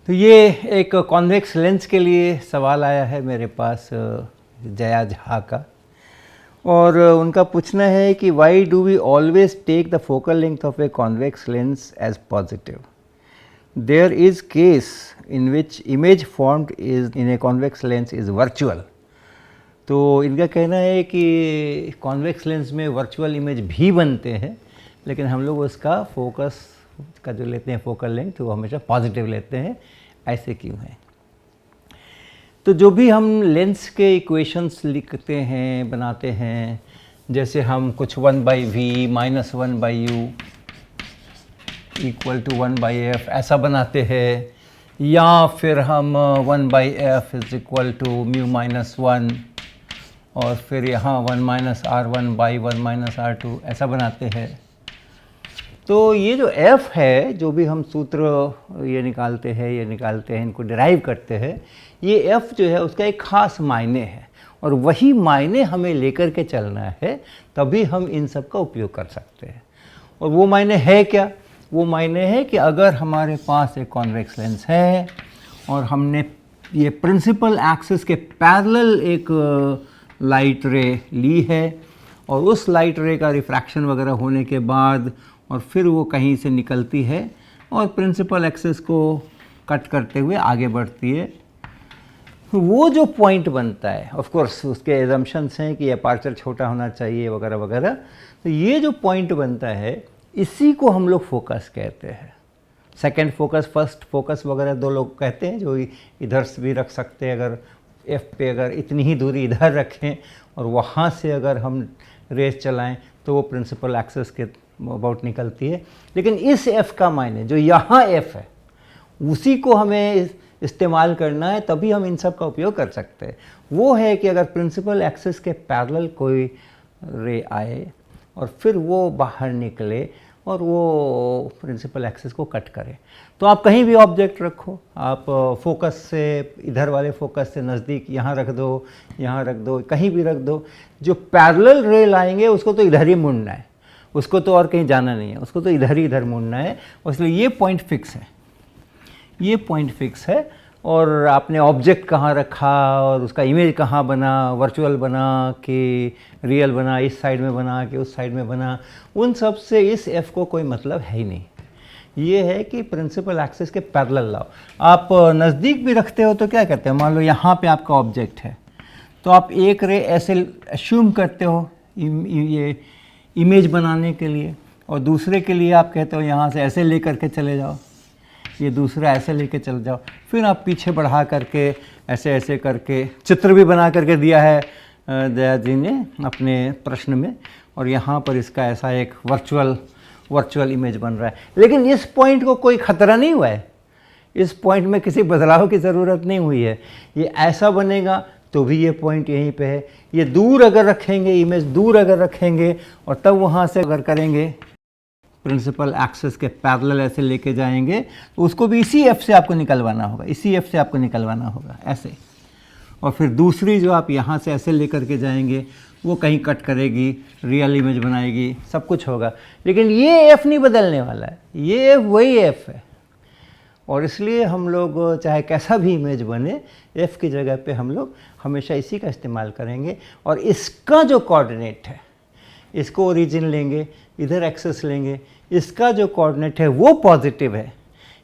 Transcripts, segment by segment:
तो ये एक कॉन्वेक्स लेंस के लिए सवाल आया है मेरे पास जया झा का, और उनका पूछना है कि why do we always take the focal length of a convex lens as positive? There is case in which image formed is in a convex lens is virtual. तो इनका कहना है कि कॉन्वेक्स लेंस में वर्चुअल इमेज भी बनते हैं, लेकिन हम लोग उसका फोकस का जो लेते हैं फोकल लेंथ वो हमेशा पॉजिटिव लेते हैं। ऐसे क्यों है? तो जो भी हम लेंस के इक्वेशंस लिखते हैं, बनाते हैं, जैसे हम कुछ 1/v minus 1/u equal to 1/f ऐसा बनाते हैं, या फिर हम 1/f is equal to mu minus 1, और फिर यहाँ 1 माइनस r1/1 माइनस r2 ऐसा बनाते हैं। तो ये जो f है, जो भी हम सूत्र ये निकालते हैं, इनको डिराइव करते हैं, ये f जो है उसका एक ख़ास मायने है, और वही मायने हमें लेकर के चलना है, तभी हम इन सब का उपयोग कर सकते हैं। और वो मायने है क्या? वो मायने है कि अगर हमारे पास एक कॉन्वेक्स लेंस है और हमने ये प्रिंसिपल एक्सिस के पैरेलल एक लाइट रे ली है, और उस लाइट रे का रिफ्रैक्शन वगैरह होने के बाद और फिर वो कहीं से निकलती है और प्रिंसिपल एक्सिस को कट करते हुए आगे बढ़ती है, वो जो पॉइंट बनता है, ऑफ कोर्स उसके एजम्पशंस हैं कि अपर्चर छोटा होना चाहिए वगैरह वगैरह, तो ये जो पॉइंट बनता है इसी को हम लोग फोकस कहते हैं। सेकंड फोकस, फर्स्ट फोकस वगैरह दो लोग कहते हैं, जो इधर से भी रख सकते हैं। अगर एफ पे अगर इतनी ही दूरी इधर रखें और वहाँ से अगर हम रेस चलाएं तो वो प्रिंसिपल एक्सिस के अबाउट निकलती है। लेकिन इस एफ़ का मायने जो यहाँ एफ़ है उसी को हमें इस्तेमाल करना है, तभी हम इन सब का उपयोग कर सकते हैं। वो है कि अगर प्रिंसिपल एक्सिस के पैरेलल कोई रे आए और फिर वो बाहर निकले और वो प्रिंसिपल एक्सिस को कट करे, तो आप कहीं भी ऑब्जेक्ट रखो, आप फोकस से इधर वाले फोकस से नज़दीक यहाँ रख दो, यहाँ रख दो, कहीं भी रख दो, जो पैरेलल रे लाएंगे उसको तो इधर ही मुड़ना है, उसको तो और कहीं जाना नहीं है, उसको तो इधर ही इधर मुड़ना है। इसलिए ये पॉइंट फिक्स है, ये पॉइंट फिक्स है। और आपने ऑब्जेक्ट कहाँ रखा और उसका इमेज कहाँ बना, वर्चुअल बना कि रियल बना, इस साइड में बना कि उस साइड में बना, उन सब से इस एफ़ को कोई मतलब है ही नहीं। ये है कि प्रिंसिपल एक्सिस के पैरेलल लाओ। आप नज़दीक भी रखते हो तो क्या करते हो, मान लो यहाँ पे आपका ऑब्जेक्ट है, तो आप एक रे ऐसे एज्यूम करते हो ये इमेज बनाने के लिए, और दूसरे के लिए आप कहते हो यहाँ से ऐसे ले करके चले जाओ, ये दूसरा ऐसे लेके चल जाओ, फिर आप पीछे बढ़ा करके ऐसे ऐसे करके चित्र भी बना करके दिया है दया जी ने अपने प्रश्न में, और यहाँ पर इसका ऐसा एक वर्चुअल इमेज बन रहा है। लेकिन इस पॉइंट को कोई ख़तरा नहीं हुआ है, इस पॉइंट में किसी बदलाव की ज़रूरत नहीं हुई है, ये ऐसा बनेगा तो भी ये पॉइंट यहीं पे है। ये दूर अगर रखेंगे, इमेज दूर अगर रखेंगे और तब वहाँ से अगर करेंगे प्रिंसिपल एक्सिस के पैरेलल ऐसे लेके जाएंगे, तो उसको भी इसी एफ से आपको निकलवाना होगा, इसी एफ से आपको निकलवाना होगा ऐसे। और फिर दूसरी जो आप यहाँ से ऐसे लेकर के जाएंगे वो कहीं कट करेगी, रियल इमेज बनाएगी, सब कुछ होगा, लेकिन ये एफ नहीं बदलने वाला है, ये एफ वही एफ है। और इसलिए हम लोग चाहे कैसा भी इमेज बने, एफ़ की जगह पे हम लोग हमेशा इसी का इस्तेमाल करेंगे। और इसका जो कोऑर्डिनेट है, इसको ओरिजिन लेंगे, इधर एक्सेस लेंगे, इसका जो कोऑर्डिनेट है वो पॉजिटिव है,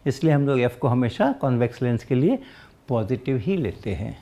इसलिए हम लोग एफ़ को हमेशा कॉन्वेक्स लेंस के लिए पॉजिटिव ही लेते हैं।